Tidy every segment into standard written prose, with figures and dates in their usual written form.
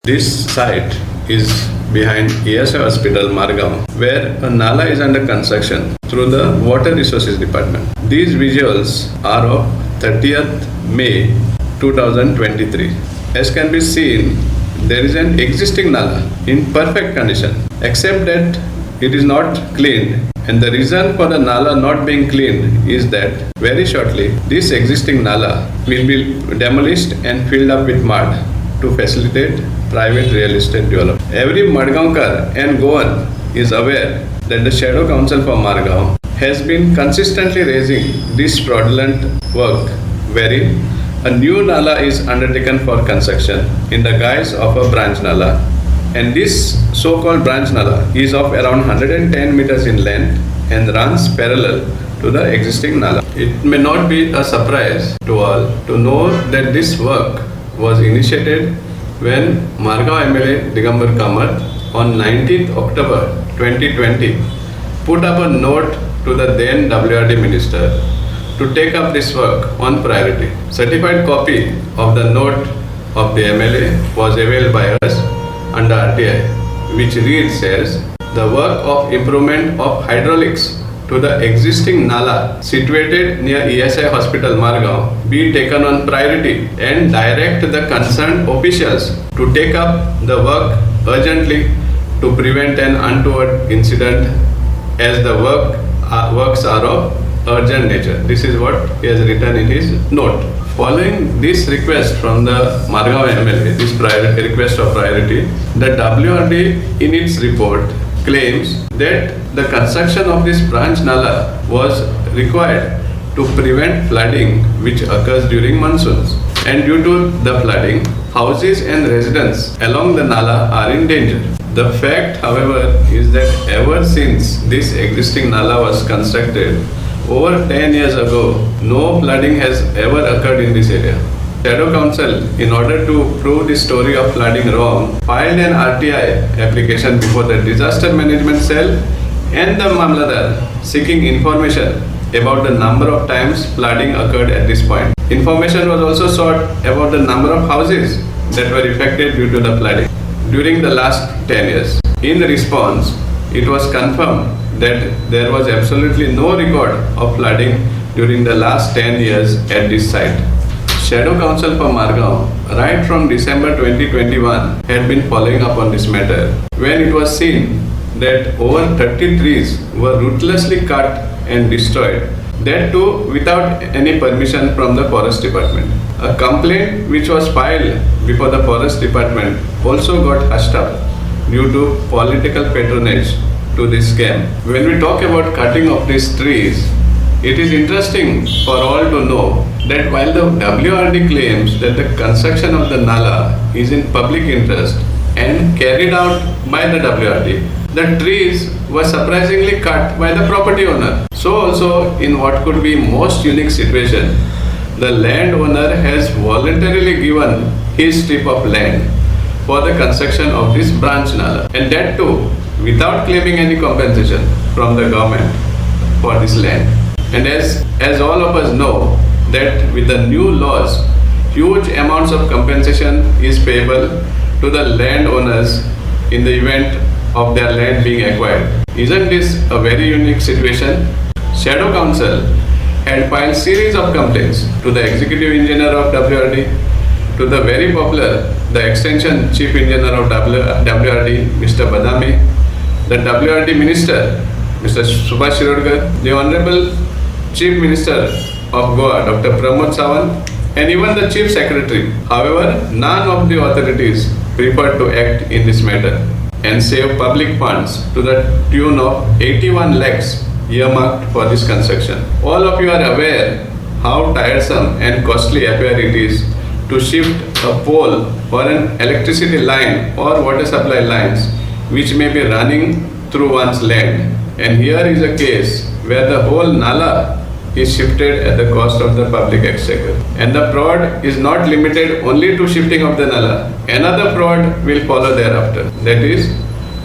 This site is behind ESI Hospital, Margao, where a Nala is under construction through the Water Resources Department. These visuals are of 30th May 2023. As can be seen, there is an existing Nala in perfect condition, except that it is not cleaned. And the reason for the Nala not being cleaned is that very shortly this existing Nala will be demolished and filled up with mud to facilitate private real estate development. Every Madgaonkar and Goan is aware that the Shadow Council for Margao has been consistently raising this fraudulent work wherein a new Nala is undertaken for construction in the guise of a branch Nala, and this so-called branch Nala is of around 110 meters in length and runs parallel to the existing Nala. It may not be a surprise to all to know that this work was initiated when Margao MLA Digambar Kamath on 19th October 2020 put up a note to the then WRD minister to take up this work on priority. Certified copy of the note of the MLA was availed by us under RTI, which reads as the work of improvement of hydraulics to the existing Nala situated near ESI Hospital Margao be taken on priority and direct the concerned officials to take up the work urgently to prevent an untoward incident as the works are of urgent nature. This is what he has written in his note. Following this request from the Margao MLA, this request of priority, the WRD in its report claims that the construction of this branch Nala was required to prevent flooding which occurs during monsoons. And due to the flooding, houses and residents along the Nala are in danger. The fact, however, is that ever since this existing Nala was constructed, over 10 years ago, no flooding has ever occurred in this area. Shadow Council, in order to prove the story of flooding wrong, filed an RTI application before the Disaster Management Cell and the Mamladar seeking information about the number of times flooding occurred at this point. Information was also sought about the number of houses that were affected due to the flooding during the last 10 years. In response, it was confirmed that there was absolutely no record of flooding during the last 10 years at this site. Shadow Council for Margao, right from December 2021, had been following up on this matter when it was seen that over 30 trees were ruthlessly cut and destroyed, that too without any permission from the Forest Department. A complaint which was filed before the Forest Department also got hushed up due to political patronage to this scam. When we talk about cutting of these trees, it is interesting for all to know that while the WRD claims that the construction of the Nala is in public interest and carried out by the WRD, the trees were surprisingly cut by the property owner. So also in what could be most unique situation, the landowner has voluntarily given his strip of land for the construction of this branch Nala, and that too without claiming any compensation from the government for this land. And as all of us know that with the new laws, huge amounts of compensation is payable to the landowners in the event of their land being acquired. Isn't this a very unique situation? Shadow Council had filed series of complaints to the executive engineer of WRD, to the very popular, the extension chief engineer of WRD, Mr. Badami, the WRD minister, Mr. Subhash Shirodkar, the honorable chief minister of Goa, Dr. Pramod Sawant, and even the chief secretary. However, none of the authorities preferred to act in this matter and save public funds to the tune of 81 lakhs earmarked for this construction. All of you are aware how tiresome and costly affair it is to shift a pole or an electricity line or water supply lines which may be running through one's land. And here is a case where the whole Nala is shifted at the cost of the public exchequer. And the fraud is not limited only to shifting of the Nala. Another fraud will follow thereafter. That is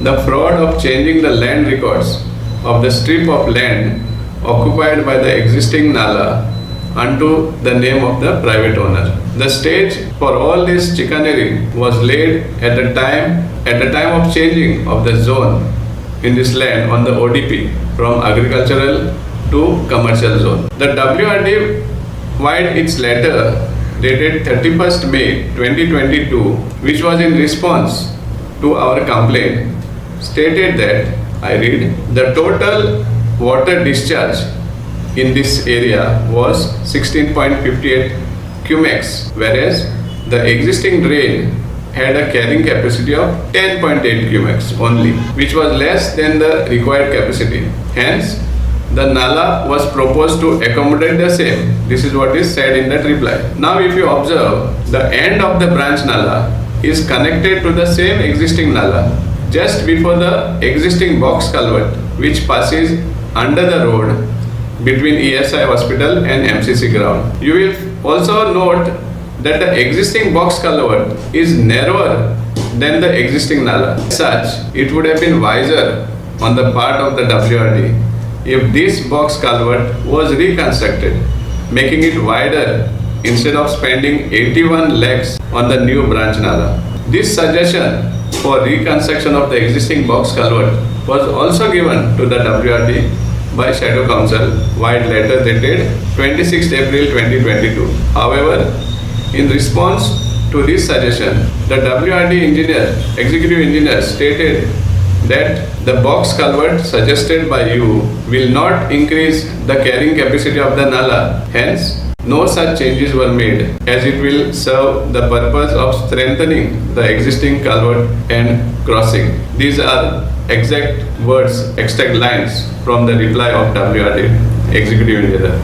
the fraud of changing the land records of the strip of land occupied by the existing Nala unto the name of the private owner. The stage for all this chicanery was laid at the time of changing of the zone in this land on the ODP from agricultural to commercial zone. The WRD, via its letter dated 31st May 2022, which was in response to our complaint, stated that, I read, the total water discharge in this area was 16.58 cumex, whereas the existing drain had a carrying capacity of 10.8 cumex only, which was less than the required capacity. Hence, the nala was proposed to accommodate the same. This is what is said in that reply. Now, if you observe, the end of the branch nala is connected to the same existing nala just before the existing box culvert, which passes under the road between ESI hospital and MCC ground. You will also note that the existing box culvert is narrower than the existing nala. As such, it would have been wiser on the part of the WRD if this box culvert was reconstructed, making it wider instead of spending 81 lakhs on the new branch nala. This suggestion for reconstruction of the existing box culvert was also given to the WRD by Shadow Council via letter dated 26th April 2022. However, in response to this suggestion, the WRD engineer, executive engineer, stated that the box culvert suggested by you will not increase the carrying capacity of the nala. Hence, no such changes were made, as it will serve the purpose of strengthening the existing culvert and crossing. These are exact words, exact lines from the reply of WRD executive engineer.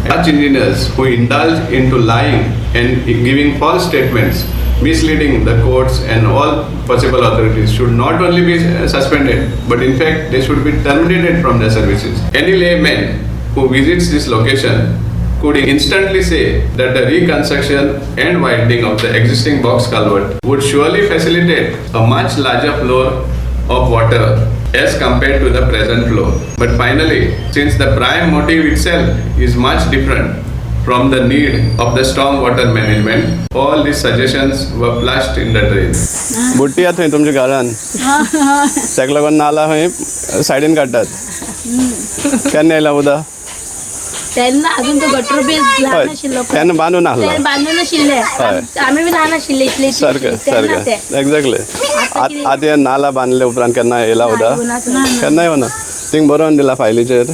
Such engineers who indulge into lying and giving false statements, misleading the courts and all possible authorities, should not only be suspended, but in fact they should be terminated from their services. Any layman who visits this location could instantly say that the reconstruction and widening of the existing box culvert would surely facilitate a much larger flow of water as compared to the present flow. But finally, since the prime motive itself is much different from the need of the storm water management, all these suggestions were flushed in the drain. बुट्टी थंय तुमच्या घरान ताका लागून नाला खंय सायडीन काडटात. केन्ना येयला उदक? तेन्ना अजून तो गटर बी ल्हान आशिल्लो. तेन्ना बांदून आहलो. बांदून आशिल्ले. आमी बी ल्हान आशिल्ले इतले. सारकें एक्झॅक्टली. आतां नाला बांदले उपरांत केन्ना येयला उदक? केन्ना येवना. थिंग बरोवन दिला फायलीचेर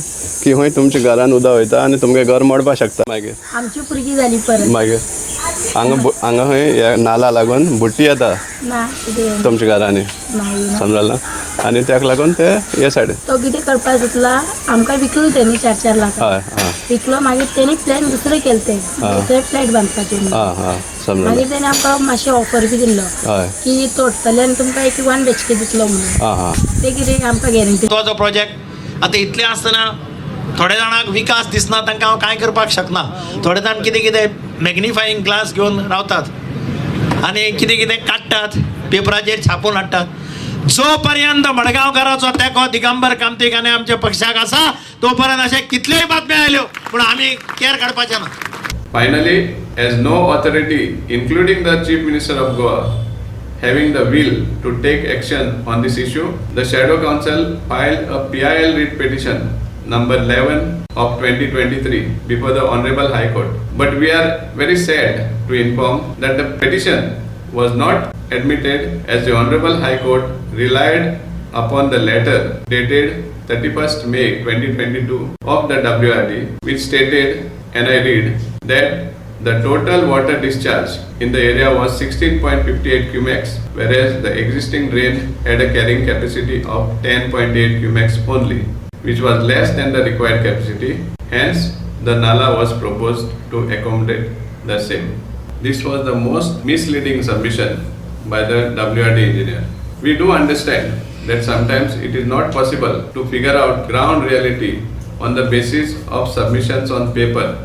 की खंय तुमच्या घरान उदक वयता आनी तुमगे घर मोडपाक शकता. मागीर आमची भुरगीं जाली परत. मागीर हांगा खंय नाला लागून बुट्टी येता तुमच्या घरांनी, समजला. आनी ताका लागून ते हे सायडीन तो कितें करपाक सोदला, आमकां विकलो तेणी 4-4 लाख. विकलो. मागीर तेणी प्लॅन दुसरे केले, ते फ्लॅट बांदपाचे. मागीर तेणी आमकां मातशें ऑफर बी दिल्लो की तोडटले आनी तुमकां एक 1 BHK दितलो म्हणून. ते कितें आमकां गॅरंटी. तो जो प्रोजेक्ट आतां इतलें आसतना थोड्या जाणांक विकास दिसना, तांकां हांव कांय करपाक शकना. थोडे जाण कितें कितें मॅग्निफायींग ग्लास घेवन रावतात आनी कितें कितें काडटात, पेपराचेर छापून हाडटात. जो पर्यंत मडगांवकाराचो तेको दिगंबर कामतीक आनी आमच्या पक्षाक आसा, तो पर्यंत अशे कितल्योय बातम्यो आयल्यो पूण आमी केअर काडपाचें ना. Finally, as no authority, including the Chief Minister of Goa, having the will to take action on this issue, the Shadow Council filed a PIL writ petition number 11 of 2023 before the Honorable High Court. But we are very sad to inform that the petition was not admitted, as the Honorable High Court relied upon the letter dated 31st May 2022 of the WRD, which stated, and I read, that the total water discharge in the area was 16.58 cumex, whereas the existing drain had a carrying capacity of 10.8 cumex only, which was less than the required capacity. Hence, the nala was proposed to accommodate the same. This was the most misleading submission by the WRD engineer. We do understand that sometimes it is not possible to figure out ground reality on the basis of submissions on paper,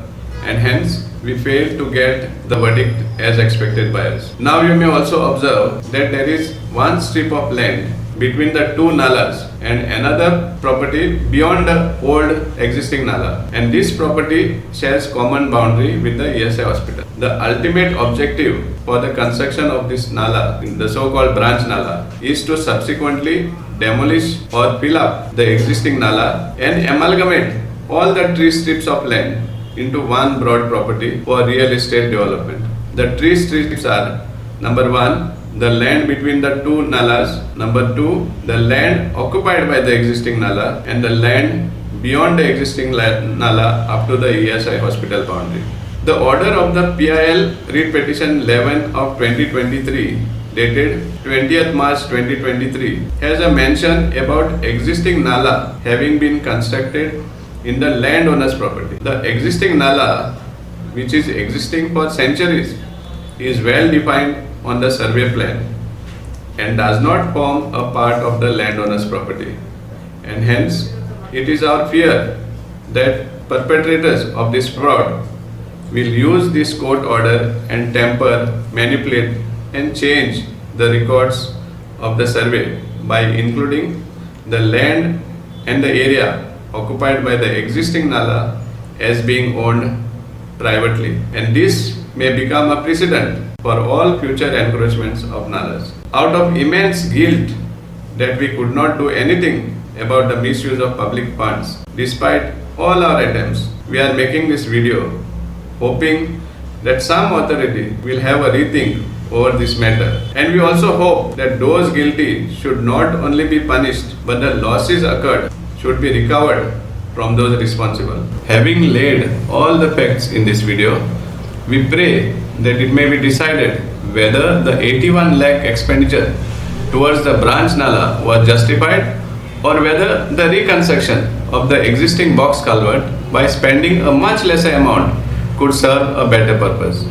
and hence we fail to get the verdict as expected by us. Now you may also observe that there is one strip of land between the two nalas and another property beyond the old existing nala. And this property shares common boundary with the ESI hospital. The ultimate objective for the construction of this nala, the so-called branch nala, is to subsequently demolish or fill up the existing nala and amalgamate all the tree strips of land into one broad property for real estate development. The tree strips are: number 1, the land between the two nalas; number 2, the land occupied by the existing nala; and the land beyond the existing nala up to the ESI hospital boundary. The order of the PIL Writ Petition 11 of 2023 dated 20th March 2023 has a mention about existing nala having been constructed in the landowner's property. The existing nala, which is existing for centuries, is well defined on the survey plan and does not form a part of the landowner's property. And hence, it is our fear that perpetrators of this fraud will use this court order and tamper, manipulate and change the records of the survey by including the land and the area occupied by the existing nala as being owned privately. And this may become a precedent for all future encroachments of nalas. Out of immense guilt that we could not do anything about the misuse of public funds, despite all our attempts, we are making this video hoping that some authority will have a rethink over this matter. And we also hope that those guilty should not only be punished, but the losses occurred should be recovered from those responsible. Having laid all the facts in this video, we pray that it may be decided whether the 81 lakh expenditure towards the branch nala was justified, or whether the reconstruction of the existing box culvert by spending a much lesser amount could serve a better purpose.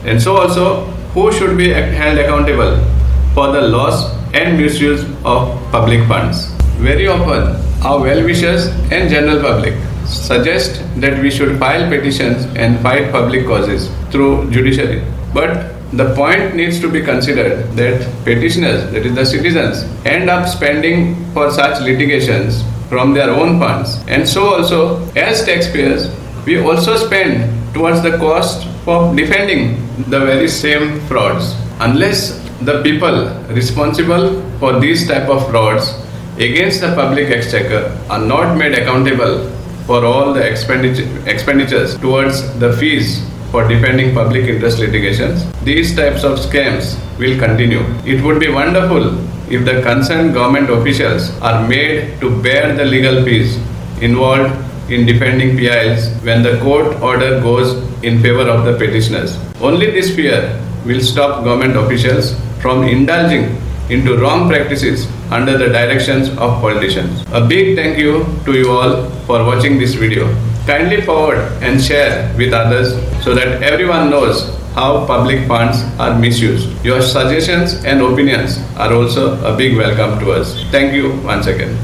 And so also, who should be held accountable for the loss and misuse of public funds? Very often, our well-wishers and general public suggest that we should file petitions and fight public causes through judiciary. But the point needs to be considered that petitioners, that is the citizens, end up spending for such litigations from their own funds. And so also, as taxpayers, we also spend towards the cost of defending the very same frauds. Unless the people responsible for these type of frauds against the public exchequer are not made accountable for all the expenditures towards the fees for defending public interest litigations, these types of scams will continue. It would be wonderful if the concerned government officials are made to bear the legal fees involved in defending PILs when the court order goes in favor of the petitioners. Only this fear will stop government officials from indulging into wrong practices under the directions of politicians. A big thank you to you all for watching this video. Kindly forward and share with others so that everyone knows how public funds are misused. Your suggestions and opinions are also a big welcome to us. Thank you once again.